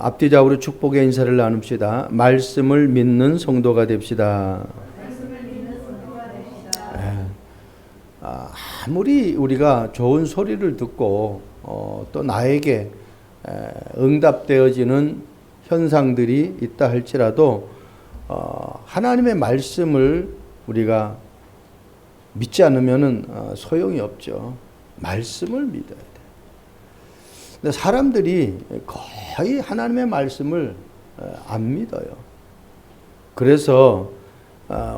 앞뒤좌우로 축복의 인사를 나눕시다. 말씀을 믿는 성도가 됩시다. 아무리 우리가 좋은 소리를 듣고 또 나에게 응답되어지는 현상들이 있다 할지라도 하나님의 말씀을 우리가 믿지 않으면은 소용이 없죠. 말씀을 믿어야 돼. 근데 사람들이 거의 하나님의 말씀을 안 믿어요. 그래서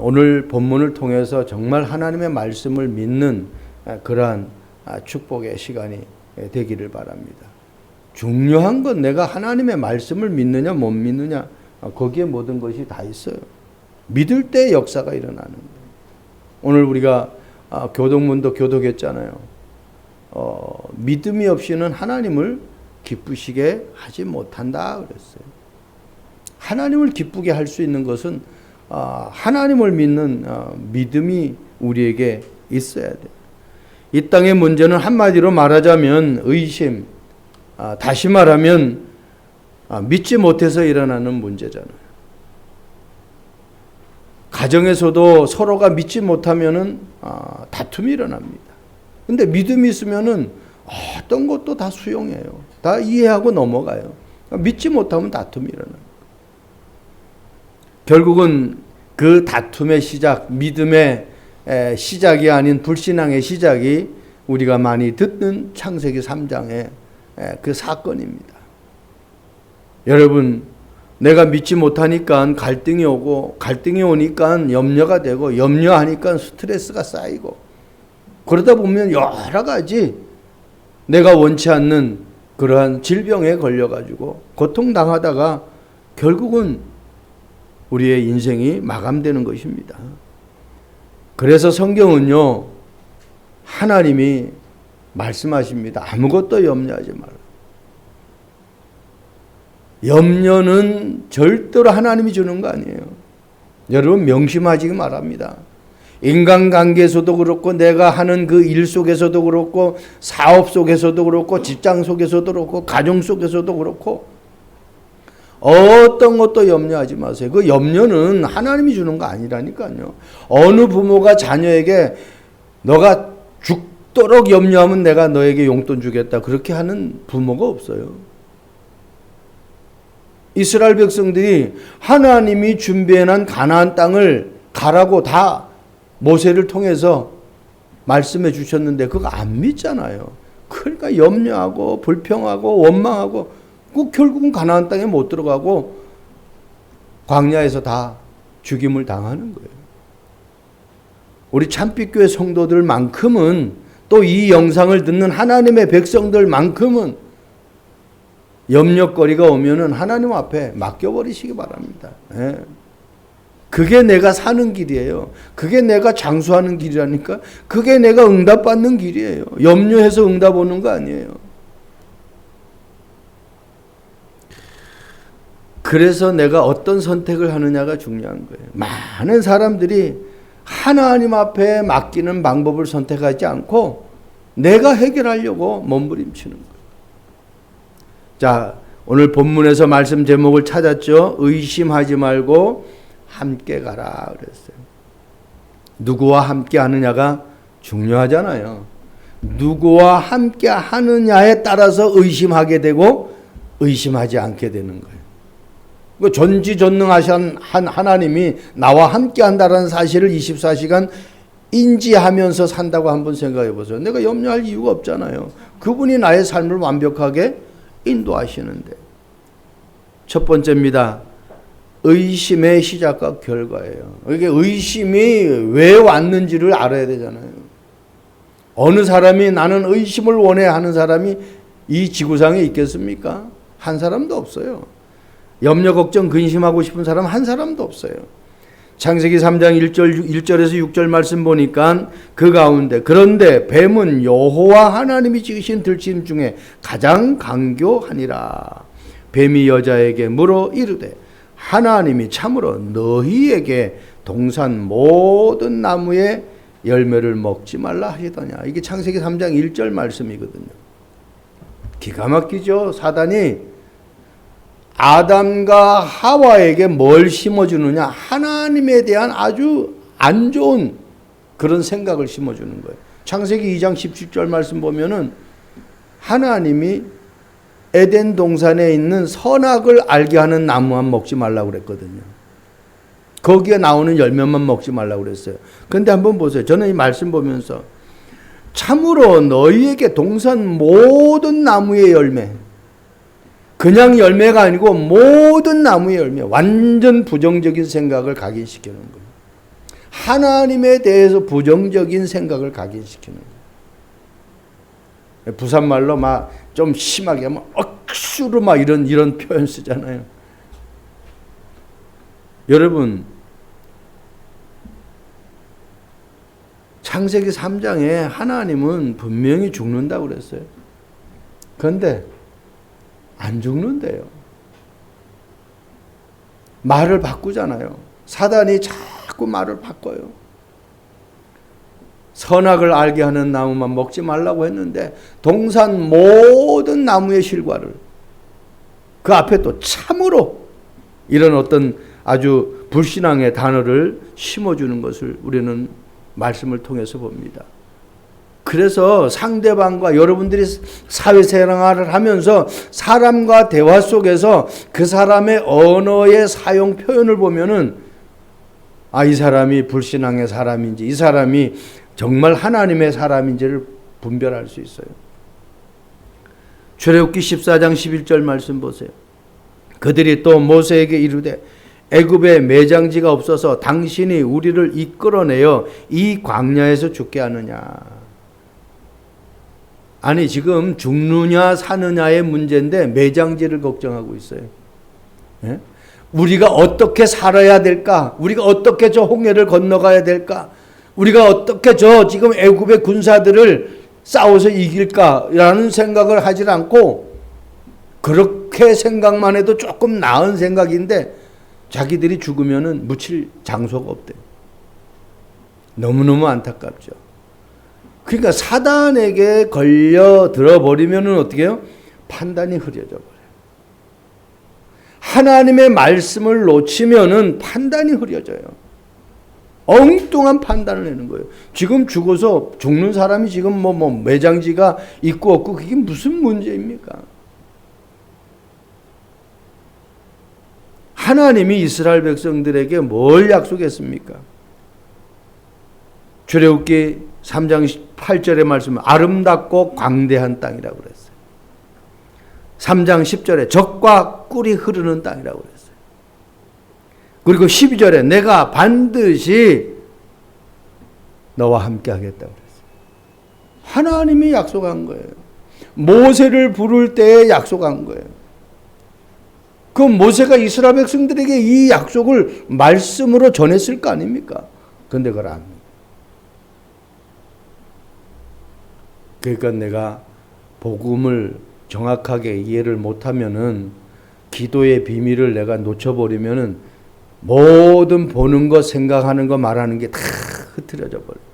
오늘 본문을 통해서 정말 하나님의 말씀을 믿는 그러한 축복의 시간이 되기를 바랍니다. 중요한 건 내가 하나님의 말씀을 믿느냐 못 믿느냐, 거기에 모든 것이 다 있어요. 믿을 때 역사가 일어나는 거예요. 오늘 우리가 교동문도 교독했잖아요. 믿음이 없이는 하나님을 기쁘시게 하지 못한다 그랬어요. 하나님을 기쁘게 할 수 있는 것은 하나님을 믿는 믿음이 우리에게 있어야 돼요. 이 땅의 문제는 한마디로 말하자면 의심, 다시 말하면 믿지 못해서 일어나는 문제잖아요. 가정에서도 서로가 믿지 못하면은 다툼이 일어납니다. 근데 믿음이 있으면은 어떤 것도 다 수용해요. 다 이해하고 넘어가요. 믿지 못하면 다툼이 일어나요. 결국은 그 다툼의 시작, 믿음의 시작이 아닌 불신앙의 시작이 우리가 많이 듣는 창세기 3장의 그 사건입니다. 여러분, 내가 믿지 못하니까 갈등이 오고, 갈등이 오니까 염려가 되고, 염려하니까 스트레스가 쌓이고, 그러다 보면 여러 가지 내가 원치 않는 그러한 질병에 걸려가지고 고통당하다가 결국은 우리의 인생이 마감되는 것입니다. 그래서 성경은요, 하나님이 말씀하십니다. 아무것도 염려하지 말라. 염려는 절대로 하나님이 주는 거 아니에요. 여러분 명심하시기 바랍니다. 인간관계에서도 그렇고, 내가 하는 그 일 속에서도 그렇고, 사업 속에서도 그렇고, 직장 속에서도 그렇고, 가정 속에서도 그렇고, 어떤 것도 염려하지 마세요. 그 염려는 하나님이 주는 거 아니라니까요. 어느 부모가 자녀에게 너가 죽도록 염려하면 내가 너에게 용돈 주겠다, 그렇게 하는 부모가 없어요. 이스라엘 백성들이 하나님이 준비해놓은 가나안 땅을 가라고 다 모세를 통해서 말씀해 주셨는데 그거 안 믿잖아요. 그러니까 염려하고 불평하고 원망하고 결국은 가나안 땅에 못 들어가고 광야에서 다 죽임을 당하는 거예요. 우리 참빛교회 성도들만큼은, 또 이 영상을 듣는 하나님의 백성들만큼은 염려거리가 오면은 하나님 앞에 맡겨버리시기 바랍니다. 그게 내가 사는 길이에요. 그게 내가 장수하는 길이라니까. 그게 내가 응답받는 길이에요. 염려해서 응답 오는 거 아니에요. 그래서 내가 어떤 선택을 하느냐가 중요한 거예요. 많은 사람들이 하나님 앞에 맡기는 방법을 선택하지 않고 내가 해결하려고 몸부림치는 거예요. 자, 오늘 본문에서 말씀 제목을 찾았죠. 의심하지 말고 함께 가라 그랬어요. 누구와 함께 하느냐가 중요하잖아요. 누구와 함께 하느냐에 따라서 의심하게 되고 의심하지 않게 되는 거예요. 전지전능하신 하나님이 나와 함께 한다는 사실을 24시간 인지하면서 산다고 한번 생각해 보세요. 내가 염려할 이유가 없잖아요. 그분이 나의 삶을 완벽하게 인도하시는데. 첫 번째입니다. 의심의 시작과 결과예요. 이게 의심이 왜 왔는지를 알아야 되잖아요. 어느 사람이 나는 의심을 원해 하는 사람이 이 지구상에 있겠습니까? 한 사람도 없어요. 염려, 걱정, 근심하고 싶은 사람 한 사람도 없어요. 창세기 3장 1절에서 6절 말씀 보니까 그 가운데 그런데 뱀은 여호와 하나님이 지으신 들짐 중에 가장 강교하니라. 뱀이 여자에게 물어 이르되 하나님이 참으로 너희에게 동산 모든 나무의 열매를 먹지 말라 하시더냐. 이게 창세기 3장 1절 말씀이거든요. 기가 막히죠. 사단이 아담과 하와에게 뭘 심어주느냐? 하나님에 대한 아주 안 좋은 그런 생각을 심어주는 거예요. 창세기 2장 17절 말씀 보면은 하나님이 에덴 동산에 있는 선악을 알게 하는 나무만 먹지 말라고 그랬거든요. 거기에 나오는 열매만 먹지 말라고 그랬어요. 그런데 한번 보세요. 저는 이 말씀 보면서 참으로 너희에게 동산 모든 나무의 열매, 그냥 열매가 아니고 모든 나무의 열매, 완전 부정적인 생각을 각인시키는 거예요. 하나님에 대해서 부정적인 생각을 각인시키는 거예요. 부산말로 막 좀 심하게 하면 억수로 막 이런 표현 쓰잖아요. 여러분, 창세기 3장에 하나님은 분명히 죽는다고 그랬어요. 그런데 안 죽는데요. 말을 바꾸잖아요. 사단이 자꾸 말을 바꿔요. 선악을 알게 하는 나무만 먹지 말라고 했는데 동산 모든 나무의 실과를 그 앞에 또 참으로 이런 어떤 아주 불신앙의 단어를 심어주는 것을 우리는 말씀을 통해서 봅니다. 그래서 상대방과 여러분들이 사회생활을 하면서 사람과 대화 속에서 그 사람의 언어의 사용 표현을 보면은 이 사람이 불신앙의 사람인지 이 사람이 정말 하나님의 사람인지를 분별할 수 있어요. 출애굽기 14장 11절 말씀 보세요. 그들이 또 모세에게 이르되 애굽에 매장지가 없어서 당신이 우리를 이끌어내어 이 광야에서 죽게 하느냐. 아니 지금 죽느냐 사느냐의 문제인데 매장지를 걱정하고 있어요. 예? 우리가 어떻게 살아야 될까? 우리가 어떻게 저 홍해를 건너가야 될까? 우리가 어떻게 저 지금 애굽의 군사들을 싸워서 이길까라는 생각을 하질 않고 그렇게 생각만 해도 조금 나은 생각인데 자기들이 죽으면은 묻힐 장소가 없대요. 너무너무 안타깝죠. 그러니까 사단에게 걸려 들어버리면은 어떻게 해요? 판단이 흐려져 버려요. 하나님의 말씀을 놓치면은 판단이 흐려져요. 엉뚱한 판단을 내는 거예요. 지금 죽어서 죽는 사람이 지금 매장지가 있고 없고 그게 무슨 문제입니까? 하나님이 이스라엘 백성들에게 뭘 약속했습니까? 출애굽기 3장 8절의 말씀은 아름답고 광대한 땅이라고 그랬어요. 3장 10절에 젖과 꿀이 흐르는 땅이라고 그랬어요. 그리고 12절에 내가 반드시 너와 함께 하겠다고 그랬어요. 하나님이 약속한 거예요. 모세를 부를 때에 약속한 거예요. 그 모세가 이스라엘 백성들에게 이 약속을 말씀으로 전했을 거 아닙니까? 그런데 그걸 안 합니다. 그러니까 내가 복음을 정확하게 이해를 못하면은 기도의 비밀을 내가 놓쳐버리면은 모든 보는 것, 생각하는 것, 말하는 게 다 흐트러져 버려요.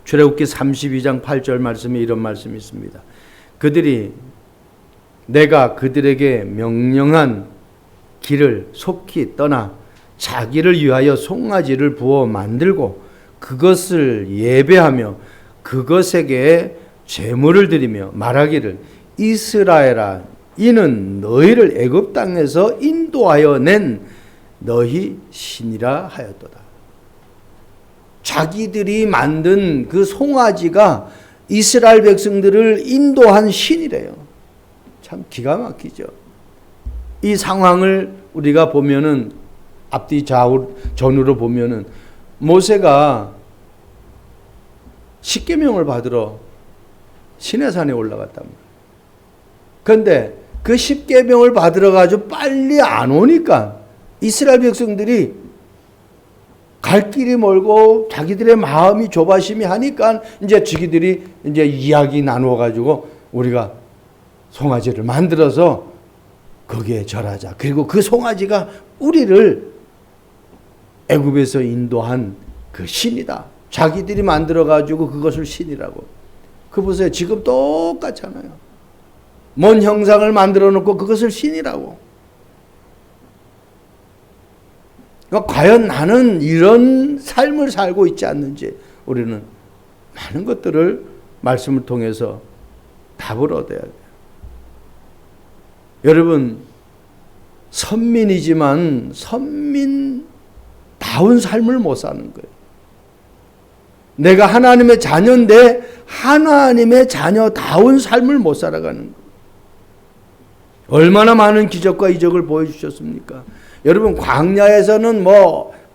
출애굽기 32장 8절 말씀에 이런 말씀이 있습니다. 그들이 내가 그들에게 명령한 길을 속히 떠나 자기를 위하여 송아지를 부어 만들고 그것을 예배하며 그것에게 제물을 드리며 말하기를 이스라엘아 이는 너희를 애굽 땅에서 인도하여 낸 너희 신이라 하였도다. 자기들이 만든 그 송아지가 이스라엘 백성들을 인도한 신이래요. 참 기가 막히죠. 이 상황을 우리가 보면은 앞뒤 전후로 보면은 모세가 십계명을 받으러 시내산에 올라갔단 말이에요. 그런데 그 십계명을 받으러 가지고 빨리 안 오니까 이스라엘 백성들이 갈 길이 멀고 자기들의 마음이 조바심이 하니까 이제 자기들이 이제 이야기 나누어 가지고 우리가 송아지를 만들어서 거기에 절하자. 그리고 그 송아지가 우리를 애굽에서 인도한 그 신이다. 자기들이 만들어 가지고 그것을 신이라고. 그 보세요. 지금 똑같잖아요. 먼 형상을 만들어 놓고 그것을 신이라고. 그러니까 과연 나는 이런 삶을 살고 있지 않는지 우리는 많은 것들을 말씀을 통해서 답을 얻어야 돼요. 여러분, 선민이지만 선민다운 삶을 못 사는 거예요. 내가 하나님의 자녀인데 하나님의 자녀다운 삶을 못 살아가는 거예요. 얼마나 많은 기적과 이적을 보여주셨습니까? 여러분, 광야에서는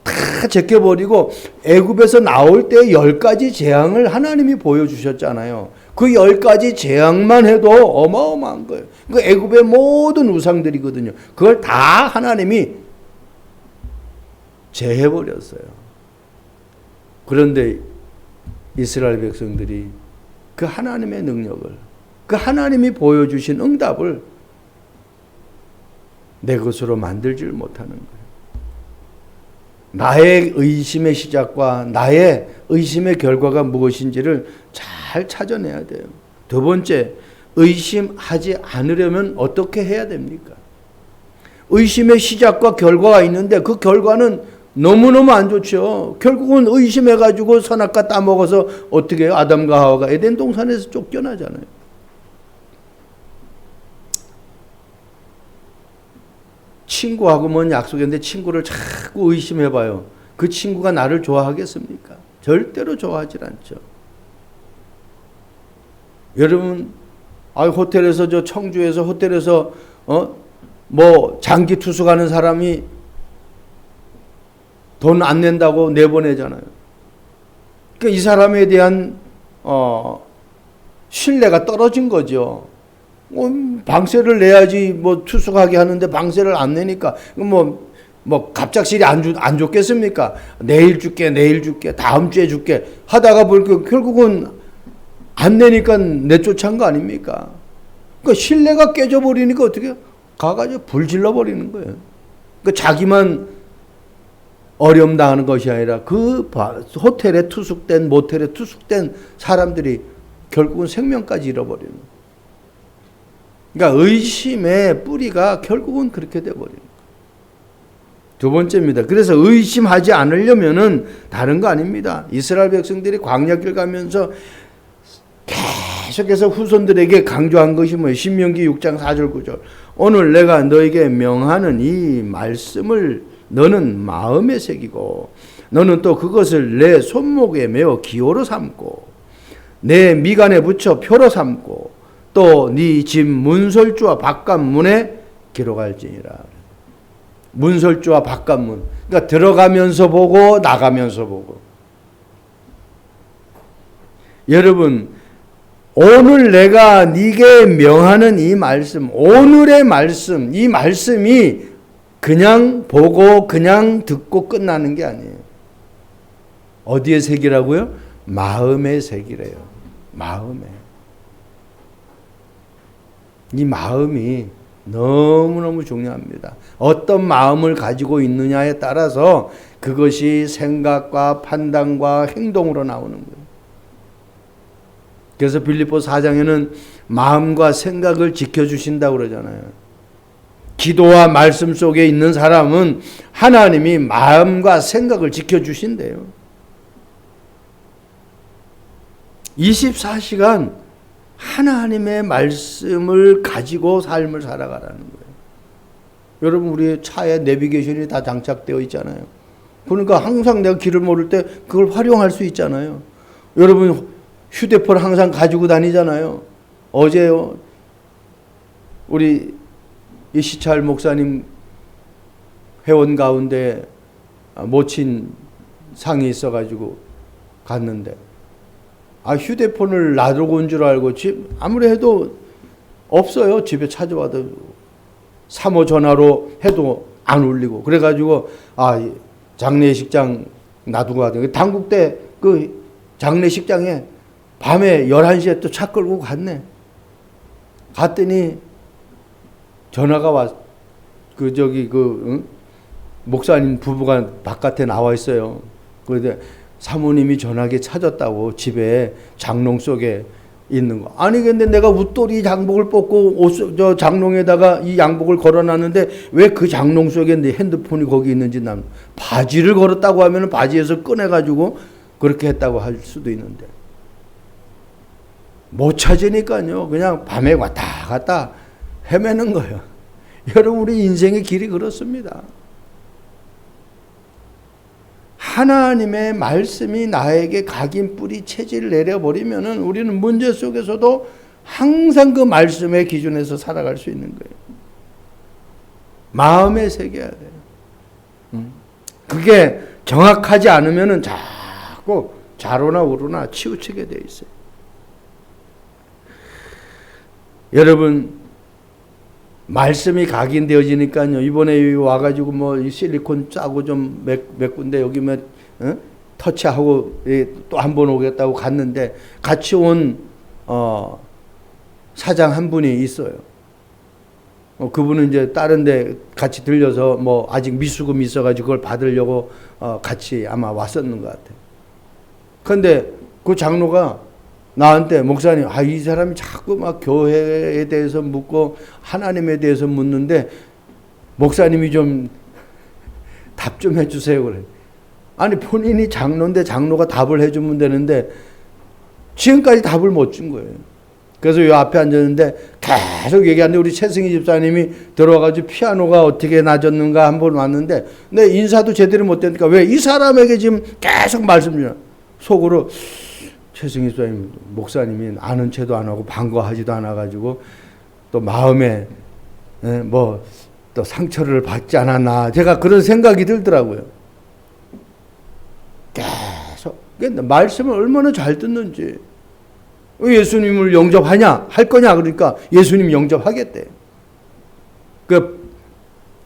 다 제껴버리고 애굽에서 나올 때 10가지 재앙을 하나님이 보여주셨잖아요. 그 10가지 재앙만 해도 어마어마한 거예요. 그 애굽의 모든 우상들이거든요. 그걸 다 하나님이 제해버렸어요. 그런데 이스라엘 백성들이 그 하나님의 능력을, 그 하나님이 보여주신 응답을 내 것으로 만들지를 못하는 거예요. 나의 의심의 시작과 나의 의심의 결과가 무엇인지를 잘 찾아내야 돼요. 두 번째, 의심하지 않으려면 어떻게 해야 됩니까? 의심의 시작과 결과가 있는데 그 결과는 너무너무 안 좋죠. 결국은 의심해가지고 선악과 따먹어서 어떻게 해요? 아담과 하와가 에덴 동산에서 쫓겨나잖아요. 친구하고 뭔 약속했는데 친구를 자꾸 의심해봐요. 그 친구가 나를 좋아하겠습니까? 절대로 좋아하지 않죠. 여러분, 호텔에서 청주에서 호텔에서 장기 투숙하는 사람이 돈 안 낸다고 내보내잖아요. 그러니까 이 사람에 대한 신뢰가 떨어진 거죠. 방세를 내야지 투숙하게 하는데 방세를 안 내니까 갑작스레 안 줬겠습니까? 내일 줄게 다음 주에 줄게 하다가 보니까 결국은 안 내니까 내쫓은 거 아닙니까? 그러니까 신뢰가 깨져버리니까 어떻게 가가지고 불질러 버리는 거예요. 그러니까 자기만 어려움 당하는 것이 아니라 그 호텔에 투숙된 모텔에 투숙된 사람들이 결국은 생명까지 잃어버리는 거예요. 그러니까 의심의 뿌리가 결국은 그렇게 돼버리는 거예요. 두 번째입니다. 그래서 의심하지 않으려면은 다른 거 아닙니다. 이스라엘 백성들이 광야길 가면서 계속해서 후손들에게 강조한 것이 뭐예요? 신명기 6장 4절 9절. 오늘 내가 너에게 명하는 이 말씀을 너는 마음에 새기고 너는 또 그것을 내 손목에 메어 기호로 삼고 내 미간에 붙여 표로 삼고 또 네 집 문설주와 바깥문에 기록할지니라. 문설주와 바깥문. 그러니까 들어가면서 보고 나가면서 보고. 여러분, 오늘 내가 네게 명하는 이 말씀, 오늘의 말씀, 이 말씀이 그냥 보고 그냥 듣고 끝나는 게 아니에요. 어디에 새기라고요? 마음에 새기래요. 마음에. 이 마음이 너무너무 중요합니다. 어떤 마음을 가지고 있느냐에 따라서 그것이 생각과 판단과 행동으로 나오는 거예요. 그래서 빌립보 4장에는 마음과 생각을 지켜주신다고 그러잖아요. 기도와 말씀 속에 있는 사람은 하나님이 마음과 생각을 지켜주신대요. 24시간 하나님의 말씀을 가지고 삶을 살아가라는 거예요. 여러분, 우리 차에 내비게이션이 다 장착되어 있잖아요. 그러니까 항상 내가 길을 모를 때 그걸 활용할 수 있잖아요. 여러분, 휴대폰 항상 가지고 다니잖아요. 어제요, 우리 이시찰 목사님 회원 가운데 모친 상이 있어가지고 갔는데, 휴대폰을 놔두고 온 줄 알고 아무리 해도 없어요. 집에 찾아와도 사모 전화로 해도 안 울리고. 그래가지고 장례식장 놔두고 가더니 당국대 그 장례식장에 밤에 11시에 또 차 끌고 갔네. 갔더니 전화가 목사님 부부가 바깥에 나와 있어요. 그런데 사모님이 전화기 찾았다고 집에 장롱 속에 있는 거. 아니 근데 내가 웃돌이 장복을 벗고 저 장롱에다가 이 양복을 걸어놨는데 왜 그 장롱 속에 내 핸드폰이 거기 있는지 난 바지를 걸었다고 하면 바지에서 꺼내가지고 그렇게 했다고 할 수도 있는데 못 찾으니까요. 그냥 밤에 왔다 갔다 헤매는 거예요. 여러분 우리 인생의 길이 그렇습니다. 하나님의 말씀이 나에게 각인 뿌리 체질을 내려버리면은 우리는 문제 속에서도 항상 그 말씀의 기준에서 살아갈 수 있는 거예요. 마음에 새겨야 돼요. 그게 정확하지 않으면은 자꾸 좌로나 우로나 치우치게 돼 있어요. 여러분 말씀이 각인되어지니까요. 이번에 와가지고 뭐 실리콘 짜고 좀 몇 군데 여기 뭐 터치하고 또 한 번 오겠다고 갔는데 같이 온 사장 한 분이 있어요. 그분은 이제 다른데 같이 들려서 뭐 아직 미수금이 있어가지고 그걸 받으려고 같이 아마 왔었는 것 같아요. 그런데 그 장로가 나한테 목사님, 이 사람이 자꾸 막 교회에 대해서 묻고 하나님에 대해서 묻는데 목사님이 좀 답 좀 해주세요 그래. 아니 본인이 장로인데 장로가 답을 해주면 되는데 지금까지 답을 못 준 거예요. 그래서 요 앞에 앉았는데 계속 얘기하는데 우리 최승희 집사님이 들어와가지고 피아노가 어떻게 낮았는가 한번 왔는데 내 인사도 제대로 못 되니까 왜 이 사람에게 지금 계속 말씀 주냐. 속으로 최승희 집사님 목사님이 아는 체도 안 하고 반가워하지도 않아가지고 또 마음에 뭐 또 상처를 받지 않았나 제가 그런 생각이 들더라고요. 계속 말씀을 얼마나 잘 듣는지. 예수님을 영접하냐 할 거냐 그러니까 예수님 영접하겠대. 그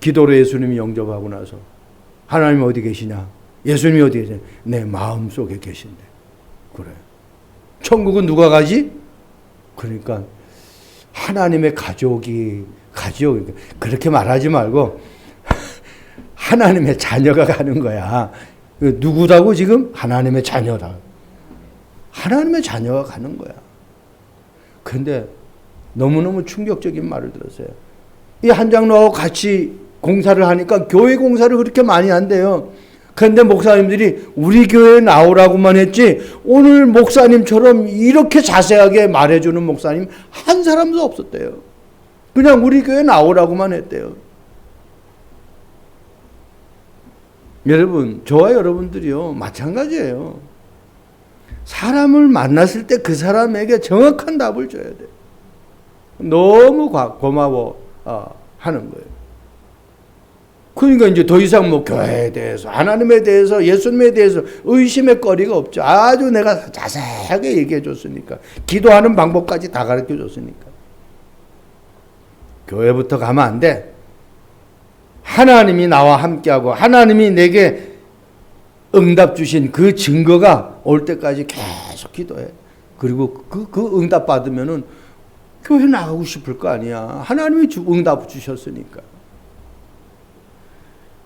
기도로 예수님이 영접하고 나서 하나님 어디 계시냐? 예수님이 어디 계시냐? 내 마음 속에 계신대. 그래. 천국은 누가 가지? 그러니까 하나님의 가족 그렇게 말하지 말고 하나님의 자녀가 가는 거야. 누구라고 지금? 하나님의 자녀라. 하나님의 자녀가 가는 거야. 그런데 너무너무 충격적인 말을 들었어요. 이 한 장로하고 같이 공사를 하니까 교회 공사를 그렇게 많이 한대요. 그런데 목사님들이 우리 교회에 나오라고만 했지 오늘 목사님처럼 이렇게 자세하게 말해주는 목사님 한 사람도 없었대요. 그냥 우리 교회에 나오라고만 했대요. 여러분 저와 여러분들이요 마찬가지예요. 사람을 만났을 때 그 사람에게 정확한 답을 줘야 돼요. 너무 고마워 하는 거예요. 그러니까 이제 더 이상 뭐 교회에 대해서 하나님에 대해서 예수님에 대해서 의심의 거리가 없죠. 아주 내가 자세하게 얘기해 줬으니까 기도하는 방법까지 다 가르쳐 줬으니까 교회부터 가면 안 돼. 하나님이 나와 함께하고 하나님이 내게 응답 주신 그 증거가 올 때까지 계속 기도해. 그리고 그 응답 받으면은 교회 나가고 싶을 거 아니야. 하나님이 응답 주셨으니까.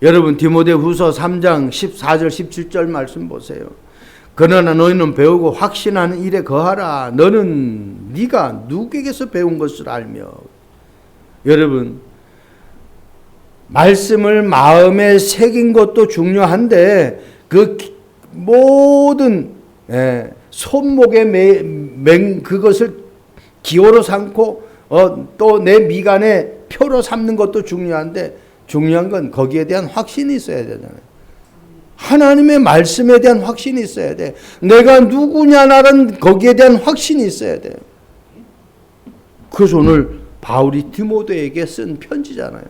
여러분 디모데후서 3장 14절 17절 말씀 보세요. 그러나 너희는 배우고 확신하는 일에 거하라. 너는 네가 누구에게서 배운 것을 알며. 여러분 말씀을 마음에 새긴 것도 중요한데 그 모든 손목에 그것을 기호로 삼고 또 내 미간에 표로 삼는 것도 중요한데 중요한 건 거기에 대한 확신이 있어야 되잖아요. 하나님의 말씀에 대한 확신이 있어야 돼. 내가 누구냐라는 거기에 대한 확신이 있어야 돼요. 그래서 오늘 바울이 디모데에게 쓴 편지잖아요.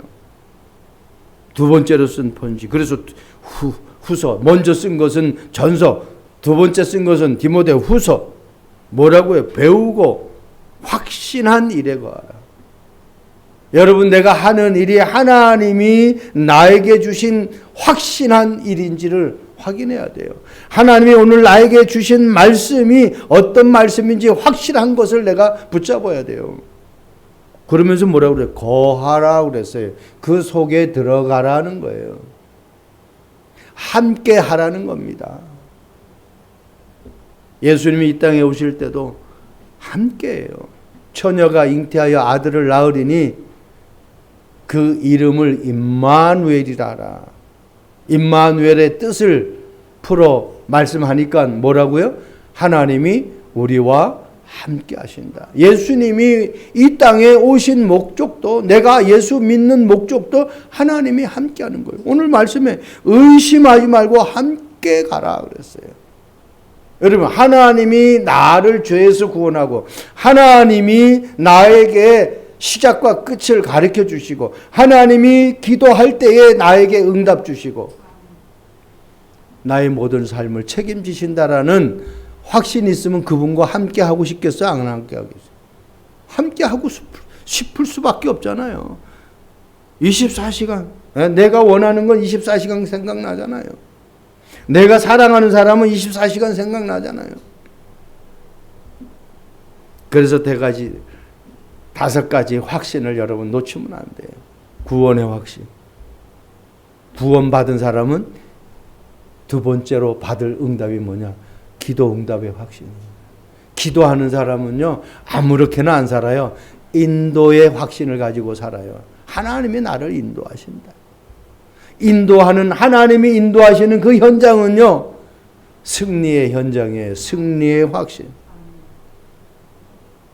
두 번째로 쓴 편지. 그래서 후서. 먼저 쓴 것은 전서. 두 번째 쓴 것은 디모데 후서. 뭐라고요? 배우고 확신한 일에 거하라. 여러분 내가 하는 일이 하나님이 나에게 주신 확신한 일인지를 확인해야 돼요. 하나님이 오늘 나에게 주신 말씀이 어떤 말씀인지 확실한 것을 내가 붙잡아야 돼요. 그러면서 뭐라고 그래요? 거하라고 그랬어요. 그 속에 들어가라는 거예요. 함께 하라는 겁니다. 예수님이 이 땅에 오실 때도 함께해요. 처녀가 잉태하여 아들을 낳으리니 그 이름을 임마누엘이라 하라. 임마누엘의 뜻을 풀어 말씀하니까 뭐라고요? 하나님이 우리와 함께 하신다. 예수님이 이 땅에 오신 목적도, 내가 예수 믿는 목적도 하나님이 함께 하는 거예요. 오늘 말씀에 의심하지 말고 함께 가라 그랬어요. 여러분, 하나님이 나를 죄에서 구원하고 하나님이 나에게 시작과 끝을 가르쳐 주시고 하나님이 기도할 때에 나에게 응답 주시고 나의 모든 삶을 책임지신다라는 확신이 있으면 그분과 함께 하고 싶겠어요? 안 함께 하겠어요? 함께 하고 싶을 수밖에 없잖아요. 24시간. 내가 원하는 건 24시간 생각나잖아요. 내가 사랑하는 사람은 24시간 생각나잖아요. 그래서 5가지 확신을 여러분 놓치면 안 돼요. 구원의 확신. 구원받은 사람은 두 번째로 받을 응답이 뭐냐? 기도 응답의 확신. 기도하는 사람은요, 아무렇게나 안 살아요. 인도의 확신을 가지고 살아요. 하나님이 나를 인도하신다. 인도하는, 하나님이 인도하시는 그 현장은요, 승리의 현장이에요. 승리의 확신.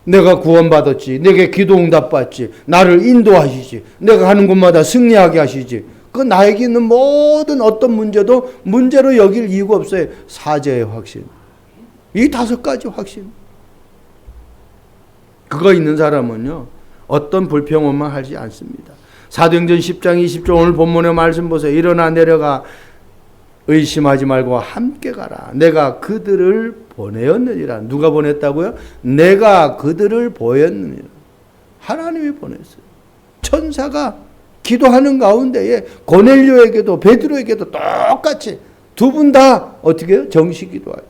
내가 구원받았지. 내게 기도 응답받지. 나를 인도하시지. 내가 가는 곳마다 승리하게 하시지. 그 나에게 있는 모든 어떤 문제도 문제로 여길 이유가 없어요. 사죄의 확신. 이 5가지 확신. 그거 있는 사람은요, 어떤 불평원만 하지 않습니다. 사도행전 10장 20절 오늘 본문의 말씀 보세요. 일어나 내려가 의심하지 말고 함께 가라. 내가 그들을 보내었느니라. 누가 보냈다고요? 내가 그들을 보냈느니라. 하나님이 보냈어요. 천사가 기도하는 가운데에 고넬료에게도 베드로에게도 똑같이 두 분 다 어떻게 해요? 정식 기도할 때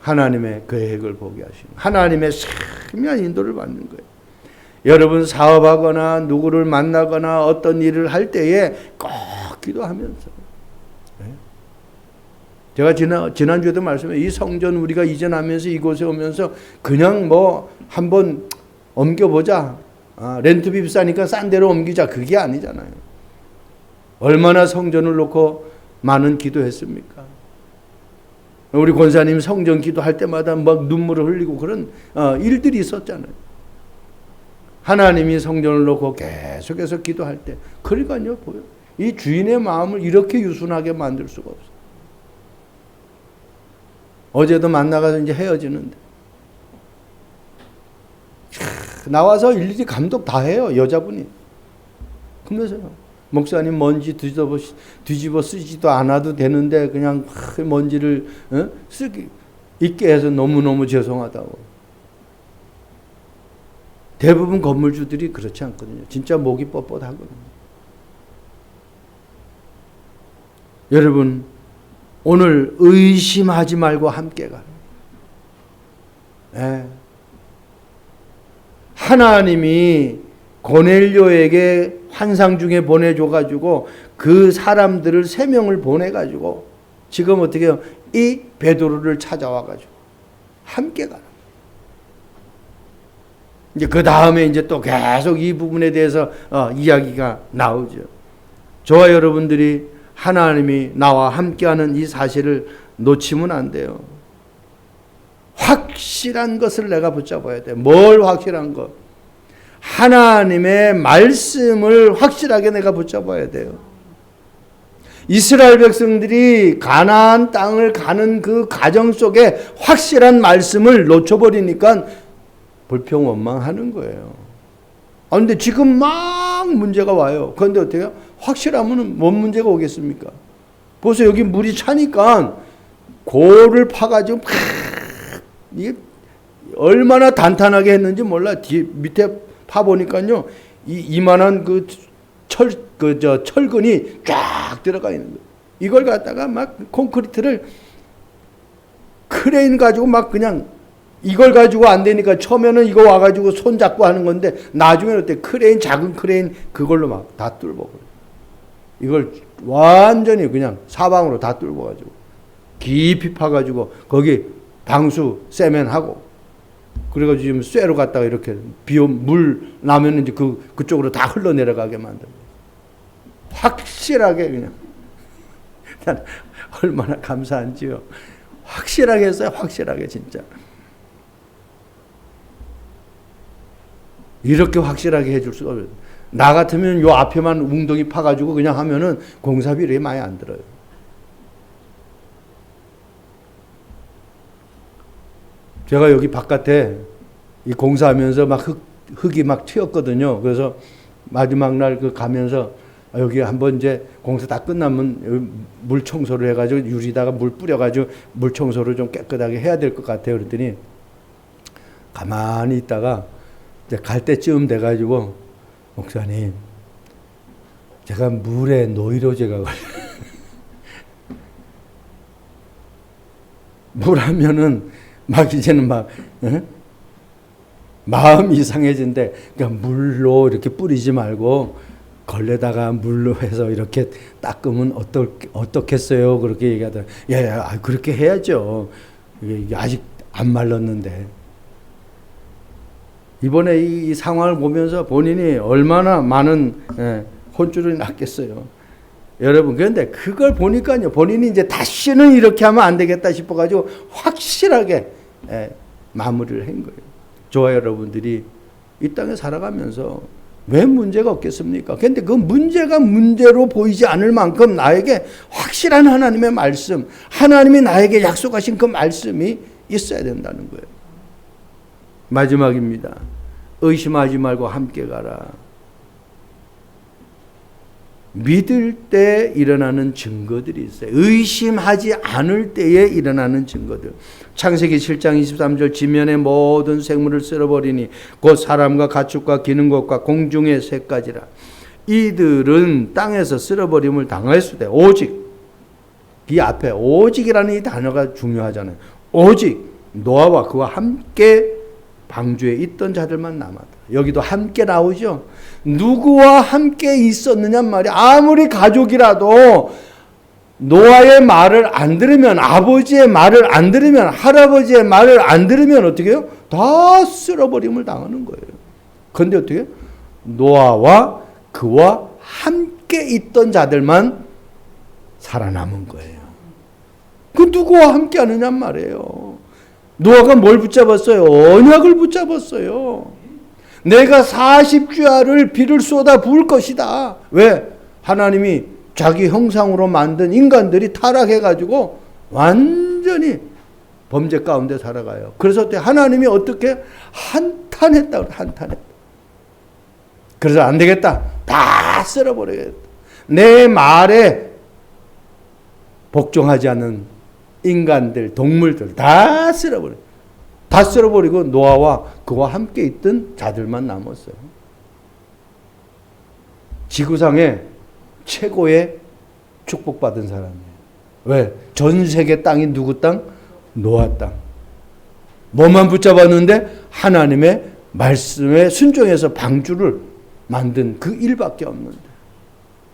하나님의 계획을 보게 하시는, 하나님의 세미한 인도를 받는 거예요. 여러분 사업하거나 누구를 만나거나 어떤 일을 할 때에 꼭 기도하면서, 제가 지난주에도 말씀해, 이 성전 우리가 이전하면서 이곳에 오면서 그냥 뭐 한번 옮겨보자, 렌트비 비싸니까 싼 데로 옮기자, 그게 아니잖아요. 얼마나 성전을 놓고 많은 기도했습니까? 우리 권사님 성전 기도할 때마다 막 눈물을 흘리고 그런 일들이 있었잖아요. 하나님이 성전을 놓고 계속해서 기도할 때, 그러니까요, 보여. 이 주인의 마음을 이렇게 유순하게 만들 수가 없어요. 어제도 만나가서 이제 헤어지는데 나와서 일일이 감독 다 해요, 여자분이. 그러면서요, 목사님 먼지 뒤집어 쓰지도 않아도 되는데 그냥 먼지를 쓰기 있게 해서 너무너무 죄송하다고. 대부분 건물주들이 그렇지 않거든요. 진짜 목이 뻣뻣하거든요. 여러분, 오늘 의심하지 말고 함께 가라. 네. 하나님이 고넬료에게 환상 중에 보내줘가지고 그 사람들을 3명을 보내가지고 지금 어떻게 해요? 이 베드로를 찾아와가지고 함께 가라. 이제 그 다음에 이제 또 계속 이 부분에 대해서 이야기가 나오죠. 저와 여러분들이 하나님이 나와 함께하는 이 사실을 놓치면 안 돼요. 확실한 것을 내가 붙잡아야 돼. 뭘 확실한 것? 하나님의 말씀을 확실하게 내가 붙잡아야 돼요. 이스라엘 백성들이 가나안 땅을 가는 그 과정 속에 확실한 말씀을 놓쳐버리니까 불평원망하는 거예요. 근데 지금 막 문제가 와요. 그런데 어떻게 해요? 확실하면 뭔 문제가 오겠습니까? 보세요. 여기 물이 차니까 골을 파가지고 막 이게 얼마나 단단하게 했는지 몰라. 밑에 파보니까요, 이만한 철근이 쫙 들어가 있는 거예요. 이걸 갖다가 막 콘크리트를 크레인 가지고 막 그냥 이걸 가지고 안 되니까 처음에는 이거 와가지고 손 잡고 하는 건데 나중에는 어때? 작은 크레인 그걸로 막 다 뚫어버려요. 이걸 완전히 그냥 사방으로 다 뚫어가지고 깊이 파가지고 거기 방수 세면하고 그래가지고 지금 쇠로 갖다가 이렇게 비온 물 나면 이제 그쪽으로 다 흘러내려가게 만들고 확실하게 그냥 난 얼마나 감사한지요. 확실하게 했어요. 확실하게 진짜. 이렇게 확실하게 해줄 수가 없어요. 나 같으면 요 앞에만 웅덩이 파가지고 그냥 하면은 공사비 이렇게 많이 안 들어요. 제가 여기 바깥에 이 공사하면서 막 흙이 막 튀었거든요. 그래서 마지막 날 가면서 여기 한번 이제 공사 다 끝나면 물 청소를 해가지고 유리다가 물 뿌려가지고 물 청소를 좀 깨끗하게 해야 될 것 같아요. 그랬더니 가만히 있다가 이제 갈 때쯤 돼가지고 목사님, 제가 물에 노이로제가 걸려요. 물 하면은 막 이제는 막 마음이 이상해진대. 그러니까 물로 이렇게 뿌리지 말고 걸레다가 물로 해서 이렇게 닦으면 어떻겠어요? 그렇게 얘기하더라. 예, 그렇게 해야죠. 이게 아직 안 말랐는데. 이번에 이 상황을 보면서 본인이 얼마나 많은 혼쭐이 났겠어요. 여러분, 그런데 그걸 보니까요, 본인이 이제 다시는 이렇게 하면 안 되겠다 싶어가지고 확실하게 마무리를 한 거예요. 저와 여러분들이 이 땅에 살아가면서 왜 문제가 없겠습니까? 그런데 그 문제가 문제로 보이지 않을 만큼 나에게 확실한 하나님의 말씀, 하나님이 나에게 약속하신 그 말씀이 있어야 된다는 거예요. 마지막입니다. 의심하지 말고 함께 가라. 믿을 때 일어나는 증거들이 있어요. 의심하지 않을 때에 일어나는 증거들. 창세기 7장 23절 지면의 모든 생물을 쓸어버리니 곧 사람과 가축과 기는 것과 공중의 새까지라. 이들은 땅에서 쓸어버림을 당했을 때 오직, 이 앞에 오직이라는 이 단어가 중요하잖아요. 오직 노아와 그와 함께 방주에 있던 자들만 남았다. 여기도 함께 나오죠. 누구와 함께 있었느냐 말이야. 아무리 가족이라도 노아의 말을 안 들으면, 아버지의 말을 안 들으면, 할아버지의 말을 안 들으면 어떻게 해요? 다 쓸어버림을 당하는 거예요. 그런데 어떻게 해요? 노아와 그와 함께 있던 자들만 살아남은 거예요. 그 누구와 함께 하느냐 말이에요. 노아가 뭘 붙잡았어요? 언약을 붙잡았어요. 내가 40주야를 비를 쏟아 부을 것이다. 왜? 하나님이 자기 형상으로 만든 인간들이 타락해가지고 완전히 범죄 가운데 살아가요. 그래서 하나님이 어떻게 한탄했다. 한탄했다. 그래서 안 되겠다. 다 쓸어버리겠다. 내 말에 복종하지 않는 인간들, 동물들 다 쓸어버려. 다 쓸어버리고 노아와 그와 함께 있던 자들만 남았어요. 지구상에 최고의 축복받은 사람이에요. 왜? 전 세계 땅이 누구 땅? 노아 땅. 뭐만 붙잡았는데 하나님의 말씀에 순종해서 방주를 만든 그 일밖에 없는데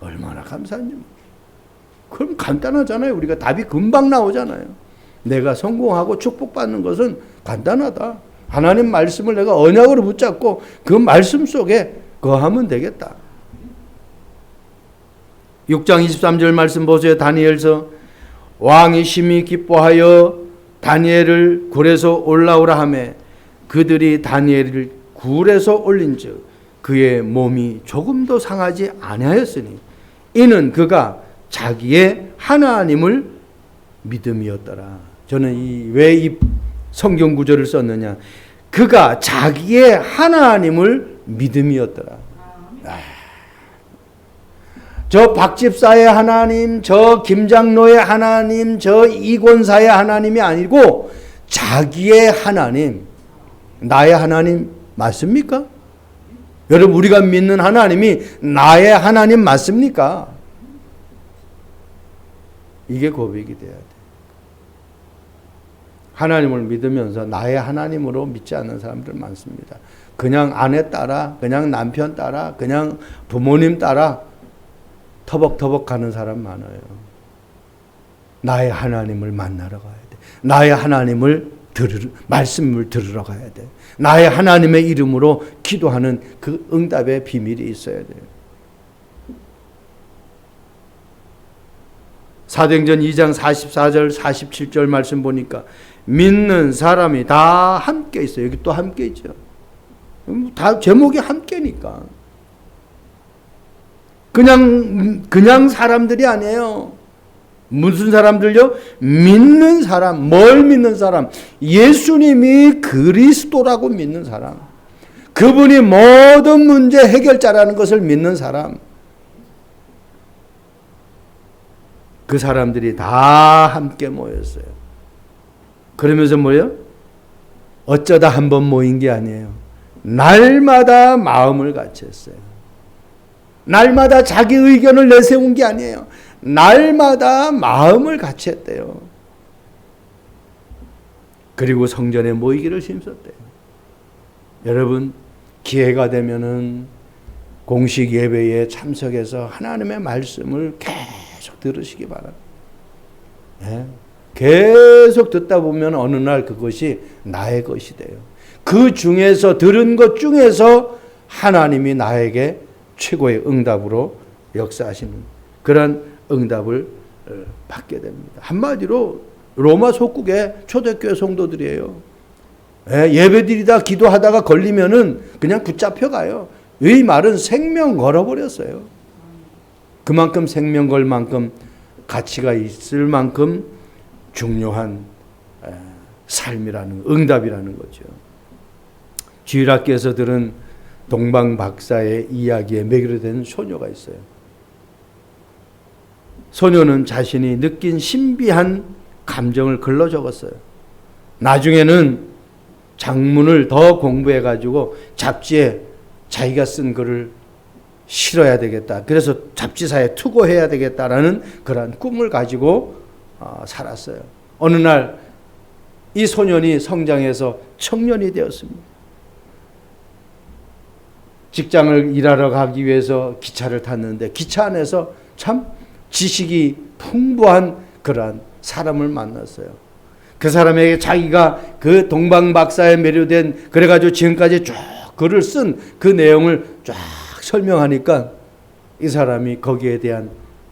얼마나 감사한지. 그럼 간단하잖아요. 우리가 답이 금방 나오잖아요. 내가 성공하고 축복받는 것은 간단하다. 하나님 말씀을 내가 언약으로 붙잡고 그 말씀 속에 거하면 되겠다. 6장 23절 말씀 보세요. 다니엘서 왕이 심히 기뻐하여 다니엘을 굴에서 올라오라 하매 그들이 다니엘을 굴에서 올린즉 그의 몸이 조금도 상하지 아니하였으니 이는 그가 자기의 하나님을 믿음이었더라. 저는 왜 이 성경 구절을 썼느냐? 그가 자기의 하나님을 믿음이었더라. 저 박집사의 하나님, 저 김장로의 하나님, 저 이권사의 하나님이 아니고 자기의 하나님, 나의 하나님 맞습니까? 여러분, 우리가 믿는 하나님이 나의 하나님 맞습니까? 이게 고백이 돼야 돼. 하나님을 믿으면서 나의 하나님으로 믿지 않는 사람들 많습니다. 그냥 아내 따라, 그냥 남편 따라, 그냥 부모님 따라 터벅터벅 가는 사람 많아요. 나의 하나님을 만나러 가야 돼. 나의 하나님을 말씀을 들으러 가야 돼. 나의 하나님의 이름으로 기도하는 그 응답의 비밀이 있어야 돼요. 사도행전 2장 44절 47절 말씀 보니까 믿는 사람이 다 함께 있어요. 여기 또 함께 있죠. 다 제목이 함께니까. 그냥 사람들이 아니에요. 무슨 사람들요? 믿는 사람. 뭘 믿는 사람? 예수님이 그리스도라고 믿는 사람. 그분이 모든 문제 해결자라는 것을 믿는 사람. 그 사람들이 다 함께 모였어요. 그러면서 뭐예요? 어쩌다 한번 모인 게 아니에요. 날마다 마음을 같이 했어요. 날마다 자기 의견을 내세운 게 아니에요. 날마다 마음을 같이 했대요. 그리고 성전에 모이기를 힘썼대요. 여러분, 기회가 되면은 공식 예배에 참석해서 하나님의 말씀을 계속 들으시기 바랍니다. 네? 계속 듣다 보면 어느 날 그것이 나의 것이 돼요. 그 중에서 들은 것 중에서 하나님이 나에게 최고의 응답으로 역사하시는 그런 응답을 받게 됩니다. 한마디로 로마 속국의 초대교회 성도들이에요. 예배드리다 기도하다가 걸리면은 그냥 붙잡혀 가요. 이 말은 생명 걸어버렸어요. 그만큼 생명 걸 만큼 가치가 있을 만큼 중요한 삶이라는 응답이라는 거죠. 주일학교에서 들은 동방 박사의 이야기에 매개로 된 소녀가 있어요. 소녀는 자신이 느낀 신비한 감정을 글로 적었어요. 나중에는 장문을 더 공부해가지고 잡지에 자기가 쓴 글을 실어야 되겠다. 그래서 잡지사에 투고해야 되겠다라는 그런 꿈을 가지고 살았어요. 어느 날 이 소년이 성장해서 청년이 되었습니다. 직장을 일하러 가기 위해서 기차를 탔는데 기차 안에서 참 지식이 풍부한 그러한 사람을 만났어요. 그 사람에게 자기가 그 동방 박사에 매료된 그래가지고 지금까지 쭉 글을 쓴 그 내용을 쫙 설명하니까 이 사람이 거기에 대한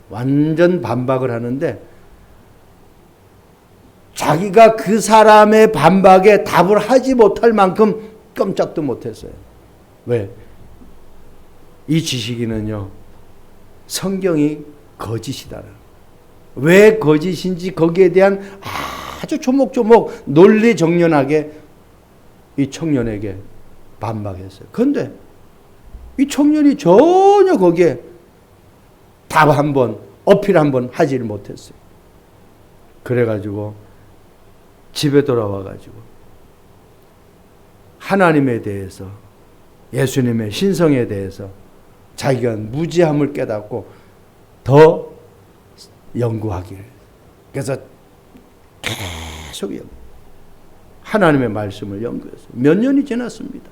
완전 반박을 하는데 자기가 그 사람의 반박에 답을 하지 못할 만큼 깜짝도 못했어요. 왜? 이 지식인은요, 성경이 거짓이다. 왜 거짓인지 거기에 대한 아주 조목조목 논리정연하게 이 청년에게 반박했어요. 그런데 이 청년이 전혀 거기에 답 한번, 어필 한번 하지를 못했어요. 그래가지고 집에 돌아와가지고 하나님에 대해서, 예수님의 신성에 대해서 자기가 무지함을 깨닫고 더 연구하기를. 그래서 계속 하나님의 말씀을 연구했어요. 몇 년이 지났습니다.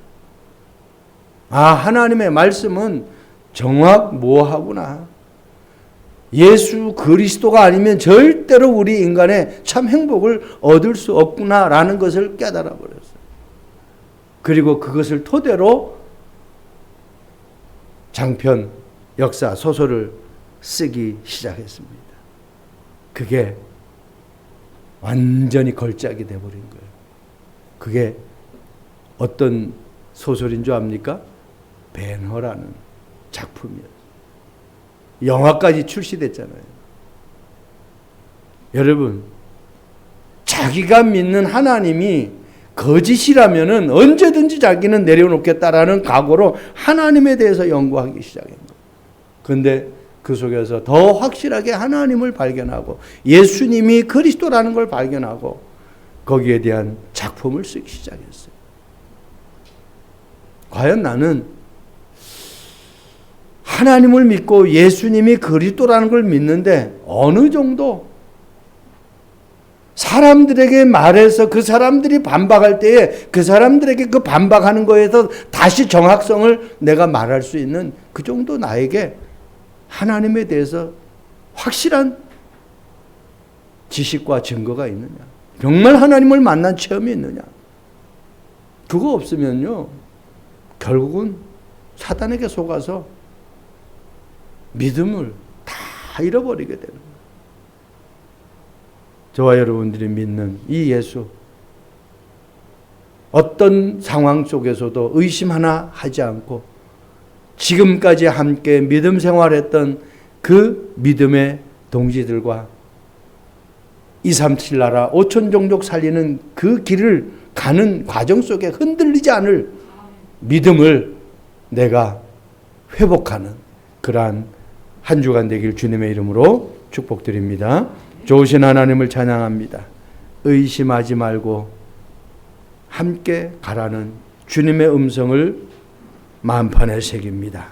하나님의 말씀은 정확 모호하구나. 예수 그리스도가 아니면 절대로 우리 인간의 참 행복을 얻을 수 없구나라는 것을 깨달아 버렸어요. 그리고 그것을 토대로 장편, 역사, 소설을 쓰기 시작했습니다. 그게 완전히 걸작이 돼버린 거예요. 그게 어떤 소설인 줄 압니까? 벤허라는 작품이었어요. 영화까지 출시됐잖아요. 여러분, 자기가 믿는 하나님이 거짓이라면은 언제든지 자기는 내려놓겠다라는 각오로 하나님에 대해서 연구하기 시작한 거예요. 그런데 그 속에서 더 확실하게 하나님을 발견하고 예수님이 그리스도라는 걸 발견하고 거기에 대한 작품을 쓰기 시작했어요. 과연 나는 하나님을 믿고 예수님이 그리스도라는 걸 믿는데 어느 정도 사람들에게 말해서 그 사람들이 반박할 때에 그 사람들에게 그 반박하는 거에서 다시 정확성을 내가 말할 수 있는 그 정도 나에게 하나님에 대해서 확실한 지식과 증거가 있느냐. 정말 하나님을 만난 체험이 있느냐? 그거 없으면요, 결국은 사단에게 속아서 믿음을 다 잃어버리게 되는 거예요. 저와 여러분들이 믿는 이 예수, 어떤 상황 속에서도 의심 하나 하지 않고 지금까지 함께 믿음 생활했던 그 믿음의 동지들과 237 나라 5천 종족 살리는 그 길을 가는 과정 속에 흔들리지 않을 믿음을 내가 회복하는 그러한 한 주간 되길 주님의 이름으로 축복드립니다. 좋으신 하나님을 찬양합니다. 의심하지 말고 함께 가라는 주님의 음성을 마음판에 새깁니다.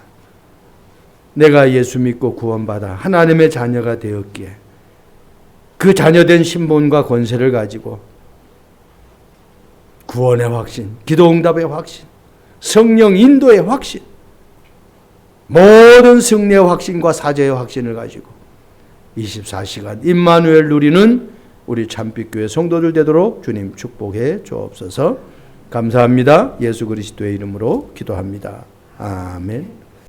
내가 예수 믿고 구원받아 하나님의 자녀가 되었기에 그 자녀된 신분과 권세를 가지고 구원의 확신, 기도응답의 확신, 성령 인도의 확신, 모든 승리의 확신과 사죄의 확신을 가지고 24시간 임마누엘 누리는 우리 참빛교회 성도들 되도록 주님 축복해 주옵소서. 감사합니다. 예수 그리스도의 이름으로 기도합니다. 아멘.